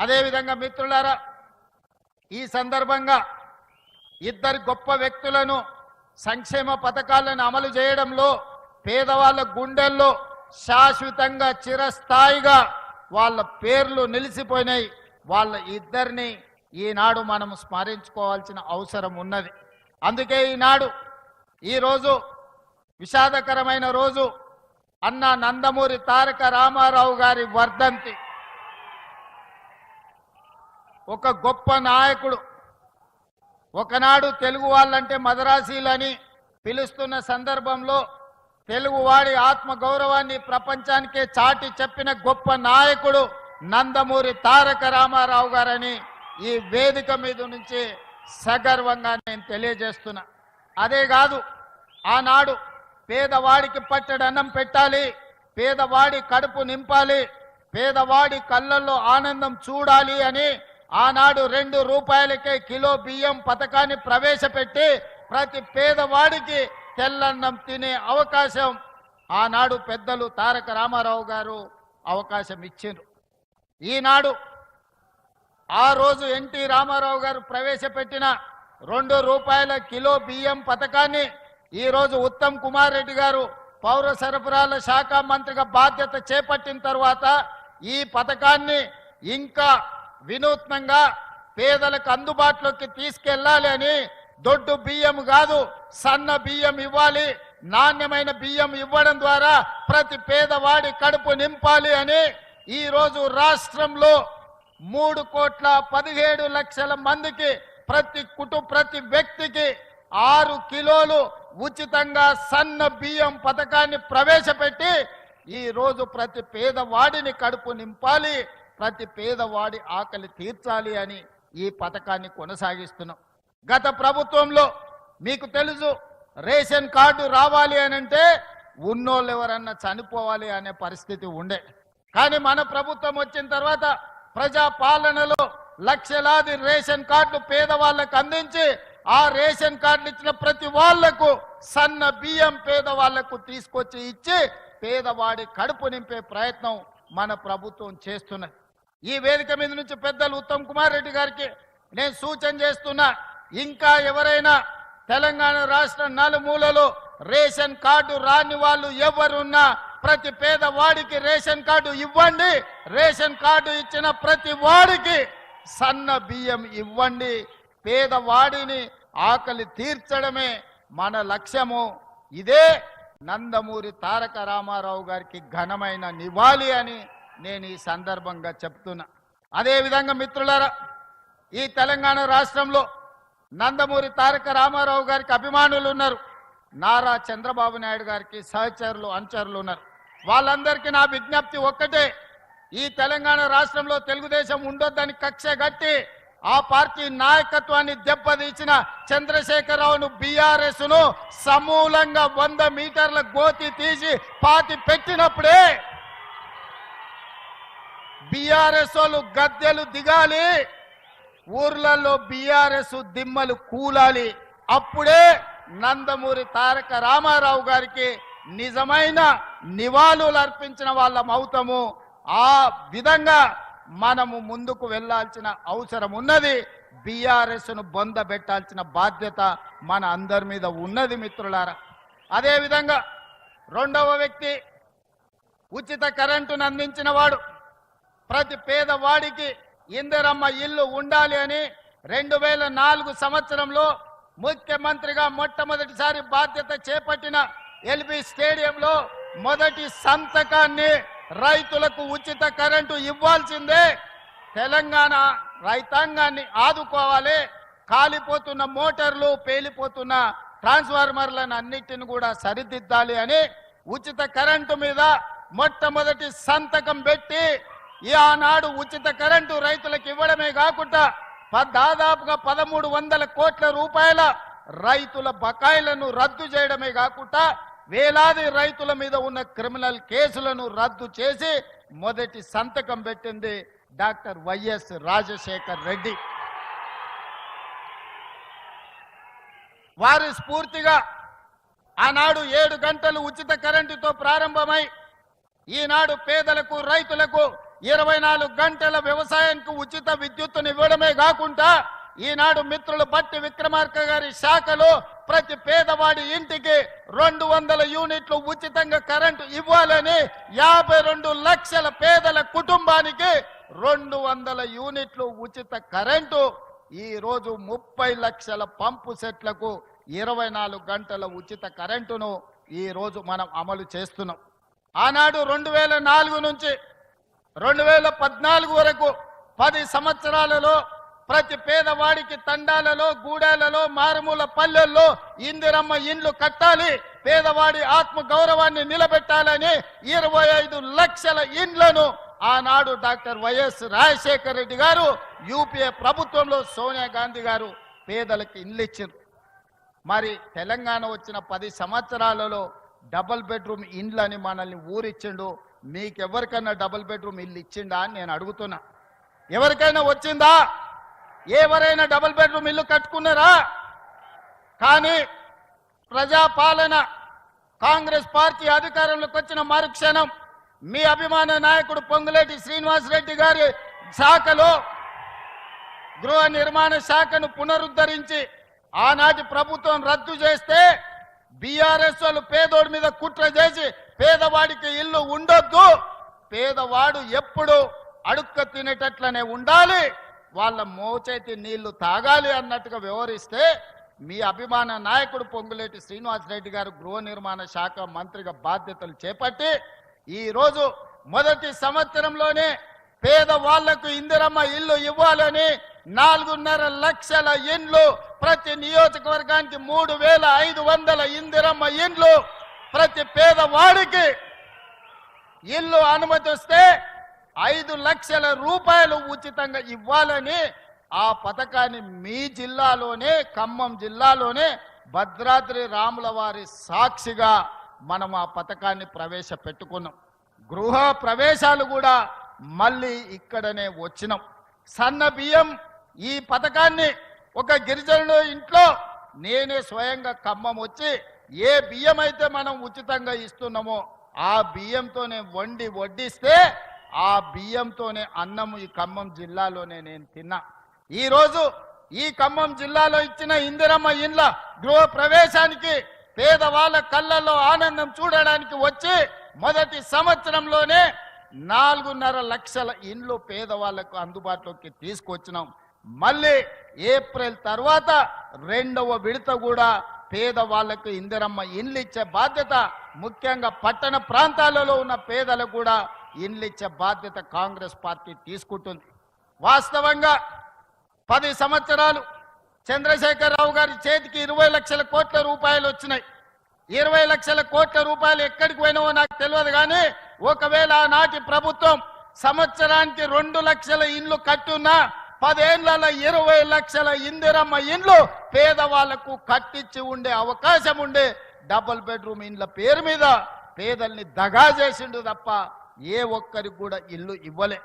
అదేవిధంగా మిత్రులారా, ఈ సందర్భంగా ఇద్దరు గొప్ప వ్యక్తులను సంక్షేమ పథకాలను అమలు చేయడంలో పేదవాళ్ళ గుండెల్లో శాశ్వతంగా చిరస్థాయిగా వాళ్ళ పేర్లు నిలిచిపోయినాయి. వాళ్ళ ఇద్దరిని ఈనాడు మనం స్మరించుకోవాల్సిన అవసరం ఉన్నది. అందుకే ఈరోజు విషాదకరమైన రోజు. అన్న నందమూరి తారక రామారావు గారి వర్ధంతి. ఒక గొప్ప నాయకుడు. ఒకనాడు తెలుగు వాళ్ళంటే మదరాసీలని పిలుస్తున్న సందర్భంలో తెలుగువాడి ఆత్మ గౌరవాన్ని ప్రపంచానికే చాటి చెప్పిన గొప్ప నాయకుడు నందమూరి తారక రామారావు గారని ఈ వేదిక మీద నుంచి సగర్వంగా నేను తెలియజేస్తున్నా. అదే కాదు, ఆనాడు పేదవాడికి పట్టెడన్నం పెట్టాలి, పేదవాడి కడుపు నింపాలి, పేదవాడి కళ్ళల్లో ఆనందం చూడాలి అని ఆనాడు 2 రూపాయలకే కిలో బియ్యం పథకాన్ని ప్రవేశపెట్టి ప్రతి పేదవాడికి తెల్లన్నం తినే అవకాశం ఆనాడు పెద్దలు తారక రామారావు గారు అవకాశం ఇచ్చిండ్రు. ఈనాడు ఆ రోజు ఎన్టీ రామారావు గారు ప్రవేశపెట్టిన 2 రూపాయల కిలో బియ్యం పథకాన్ని ఈరోజు ఉత్తమ్ కుమార్ రెడ్డి గారు పౌర సరఫరాల శాఖ మంత్రిగా బాధ్యత చేపట్టిన తర్వాత ఈ పథకాన్ని ఇంకా వినూత్నంగా పేదలకు అందుబాటులోకి తీసుకెళ్లాలి అని దొడ్డు బియ్యం కాదు సన్న బియ్యం ఇవ్వాలి, నాణ్యమైన బియ్యం ఇవ్వడం ద్వారా ప్రతి పేదవాడి కడుపు నింపాలి అని ఈరోజు రాష్ట్రంలో 3,17,00,000 మందికి ప్రతి వ్యక్తికి 6 కిలోలు ఉచితంగా సన్న బియ్యం పథకాన్ని ప్రవేశపెట్టి ఈరోజు ప్రతి పేదవాడిని కడుపు నింపాలి, ప్రతి పేదవాడి ఆకలి తీర్చాలి అని ఈ పథకాన్ని కొనసాగిస్తున్నాం. గత ప్రభుత్వంలో మీకు తెలుసు, రేషన్ కార్డు రావాలి అనంటే ఉన్నోళ్ళు ఎవరన్నా చనిపోవాలి అనే పరిస్థితి ఉండే. కానీ మన ప్రభుత్వం వచ్చిన తర్వాత ప్రజా పాలనలో లక్షలాది రేషన్ కార్డులు పేదవాళ్ళకు అందించి ఆ రేషన్ కార్డులు ఇచ్చిన ప్రతి వాళ్లకు సన్న బియ్యం పేదవాళ్లకు తీసుకొచ్చి ఇచ్చి పేదవాడి కడుపు నింపే ప్రయత్నం మన ప్రభుత్వం చేస్తున్నది. ఈ వేదిక మీద నుంచి పెద్దలు ఉత్తమ్ కుమార్ రెడ్డి గారికి నేను సూచన చేస్తున్నా, ఇంకా ఎవరైనా తెలంగాణ రాష్ట్ర నలుమూలలో రేషన్ కార్డు రాని వాళ్ళు ఎవరున్నా ప్రతి పేదవాడికి రేషన్ కార్డు ఇవ్వండి. రేషన్ కార్డు ఇచ్చిన ప్రతి వాడికి సన్న బియ్యం ఇవ్వండి. పేదవాడిని ఆకలి తీర్చడమే మన లక్ష్యము. ఇదే నందమూరి తారక రామారావు గారికి ఘనమైన నివాళి అని నేను ఈ సందర్భంగా చెప్తున్నా. అదేవిధంగా మిత్రులారా, ఈ తెలంగాణ రాష్ట్రంలో నందమూరి తారక రామారావు గారికి అభిమానులు ఉన్నారు, నారా చంద్రబాబు నాయుడు గారికి సహచరులు అనుచరులు ఉన్నారు. వాళ్ళందరికీ నా విజ్ఞప్తి ఒక్కటే, ఈ తెలంగాణ రాష్ట్రంలో తెలుగుదేశం ఉండొద్దని కక్ష గట్టి ఆ పార్టీ నాయకత్వాన్ని దెబ్బతీసిన చంద్రశేఖరరావును బీఆర్ఎస్ ను సమూలంగా 100 మీటర్ల గోతి తీసి పాతి పెట్టినప్పుడే బీఆర్ఎస్ వాళ్ళు గద్దెలు దిగాలి, ఊర్లలో బీఆర్ఎస్ దిమ్మలు కూలాలి. అప్పుడే నందమూరి తారక రామారావు గారికి నిజమైన నివాళులు అర్పించిన వాళ్ళం అవుతాము. ఆ విధంగా మనము ముందుకు వెళ్లాల్సిన అవసరం ఉన్నది. బీఆర్ఎస్ ను బొందబెట్టాల్సిన బాధ్యత మన అందరి మీద ఉన్నది మిత్రులారా. అదేవిధంగా రెండవ వ్యక్తి ఉచిత కరెంటును అందించిన వాడు, ప్రతి పేదవాడికి ఇందిరమ్మ ఇల్లు ఉండాలి అని 2004 సంవత్సరంలో ముఖ్యమంత్రిగా మొట్టమొదటిసారి బాధ్యత చేపట్టిన ఎల్బీ స్టేడియంలో మొదటి సంతకాన్ని రైతులకు ఉచిత కరెంటు ఇవ్వాల్సిందే. తెలంగాణ రైతాంగాన్ని ఆదుకోవాలి. కాలిపోతున్న మోటార్లు, పేలిపోతున్న ట్రాన్స్ఫార్మర్లను అన్నిటిని కూడా సరిదిద్దాలి అని ఉచిత కరెంటు మీద మొట్టమొదటి సంతకం పెట్టి ఆనాడు ఉచిత కరెంటు రైతులకు ఇవ్వడమే కాకుండా దాదాపుగా 1300 కోట్ల రూపాయల రైతుల బకాయిలను రద్దు చేయడమే కాకుండా వేలాది రైతుల మీద ఉన్న క్రిమినల్ కేసులను రద్దు చేసి మొదటి సంతకం పెట్టింది డాక్టర్ వైఎస్ రాజశేఖర్ రెడ్డి. వారి స్ఫూర్తిగా ఆనాడు 7 గంటలు ఉచిత కరెంటుతో ప్రారంభమై ఈనాడు పేదలకు రైతులకు 24 గంటల వ్యవసాయానికి ఉచిత విద్యుత్తును ఇవ్వడమే కాకుండా ఈనాడు మిత్రులు బట్టి విక్రమార్క గారి శాఖలో ప్రతి పేదవాడి ఇంటికి 200 యూనిట్లు ఉచితంగా కరెంటు ఇవ్వాలని 52 లక్షల పేదల కుటుంబానికి 200 యూనిట్లు ఉచిత కరెంటు, ఈ రోజు 30 లక్షల పంపు సెట్లకు 24 గంటల ఉచిత కరెంటును ఈ రోజు మనం అమలు చేస్తున్నాం. ఆనాడు 2004 నుంచి 2014 వరకు 10 సంవత్సరాలలో ప్రతి పేదవాడికి తండాలలో, గూడాలలో, మారుమూల పల్లెల్లో ఇందిరమ్మ ఇండ్లు కట్టాలి, పేదవాడి ఆత్మ గౌరవాన్ని నిలబెట్టాలని 25 లక్షల ఇండ్లను ఆనాడు డాక్టర్ వైఎస్ రాజశేఖర రెడ్డి గారు యూపీఏ ప్రభుత్వంలో సోనియా గాంధీ గారు పేదలకు ఇండ్లు ఇచ్చారు. మరి తెలంగాణ వచ్చిన 10 సంవత్సరాలలో డబుల్ బెడ్రూమ్ ఇండ్లు అని మనల్ని ఊరిచ్చిండు. మీకెవరికైనా డబుల్ బెడ్రూమ్ ఇల్లు ఇచ్చిండా అని నేను అడుగుతున్నా. ఎవరికైనా వచ్చిందా? ఎవరైనా డబుల్ బెడ్రూమ్ ఇల్లు కట్టుకున్నారా? కానీ ప్రజాపాలన కాంగ్రెస్ పార్టీ అధికారంలోకి వచ్చిన మరుక్షణం మీ అభిమాన నాయకుడు పొంగులేటి శ్రీనివాసరెడ్డి గారి శాఖలో గృహ నిర్మాణ శాఖను పునరుద్ధరించి ఆనాటి ప్రభుత్వం రద్దు చేస్తే బీఆర్ఎస్ వాళ్ళు పేదోడి మీద కుట్ర చేసి పేదవాడికి ఇల్లు ఉండొద్దు, పేదవాడు ఎప్పుడు అడుక్క తినేటట్లనే ఉండాలి, వాళ్ళ మోచేతి నీళ్లు తాగాలి అన్నట్టుగా వ్యవహరిస్తే మీ అభిమాన నాయకుడు పొంగులేటి శ్రీనివాసరెడ్డి గారు గృహ నిర్మాణ శాఖ మంత్రిగా బాధ్యతలు చేపట్టి ఈరోజు మొదటి సంవత్సరంలోనే పేదవాళ్లకు ఇందిరమ్మ ఇల్లు ఇవ్వాలని 4.5 లక్షల ఇండ్లు, ప్రతి నియోజకవర్గానికి 3,500 ఇందిరమ్మ ఇండ్లు, ప్రతి పేదవాడికి ఇల్లు అనుమతి వస్తే 5 లక్షల రూపాయలు ఉచితంగా ఇవ్వాలని ఆ పథకాన్ని మీ జిల్లాలోనే, ఖమ్మం జిల్లాలోనే భద్రాద్రి రాముల వారి సాక్షిగా మనం ఆ పథకాన్ని ప్రవేశపెట్టుకున్నాం. గృహ ప్రవేశాలు కూడా మళ్ళీ ఇక్కడనే వచ్చినాం. సన్న బియ్యం ఈ పథకాన్ని ఒక గిరిజనుడు ఇంట్లో నేనే స్వయంగా ఖమ్మం వచ్చి ఏ బియ్యం అయితే మనం ఉచితంగా ఇస్తున్నామో ఆ బియ్యంతోనే వడ్డిస్తే ఆ బియ్యంతోనే అన్నం ఈ ఖమ్మం జిల్లాలోనే నేను తిన్నా. ఈరోజు ఈ ఖమ్మం జిల్లాలో ఇచ్చిన ఇందిరమ్మ ఇండ్ల గృహ ప్రవేశానికి పేదవాళ్ళ కళ్ళల్లో ఆనందం చూడడానికి వచ్చి మొదటి సంవత్సరంలోనే 4.5 లక్షల ఇండ్లు పేదవాళ్లకు అందుబాటులోకి తీసుకొచ్చినాం. మళ్ళీ ఏప్రిల్ తర్వాత 2వ విడత కూడా పేదవాళ్లకు ఇందిరమ్మ ఇండ్లు ఇచ్చే బాధ్యత, ముఖ్యంగా పట్టణ ప్రాంతాలలో ఉన్న పేదలకు కూడా ఇండ్లు ఇచ్చే బాధ్యత కాంగ్రెస్ పార్టీ తీసుకుంటుంది. వాస్తవంగా 10 సంవత్సరాలు చంద్రశేఖరరావు గారి చేతికి 20 లక్షల కోట్ల రూపాయలు వచ్చినాయి. 20 లక్షల కోట్ల రూపాయలు ఎక్కడికి పోయినావో నాకు తెలియదు. కానీ ఒకవేళ ఆనాటి ప్రభుత్వం సంవత్సరానికి 2 లక్షల ఇండ్లు కట్టున్నా 10 ఏళ్లలో 20 లక్షల ఇందిరమ్మ ఇండ్లు పేదవాళ్లకు కట్టించి ఉండే అవకాశం ఉండే. డబుల్ బెడ్రూమ్ ఇండ్ల పేరు మీద పేదల్ని దగా చేసిండు తప్ప ఏ ఒక్కరికి కూడా ఇల్లు ఇవ్వలే.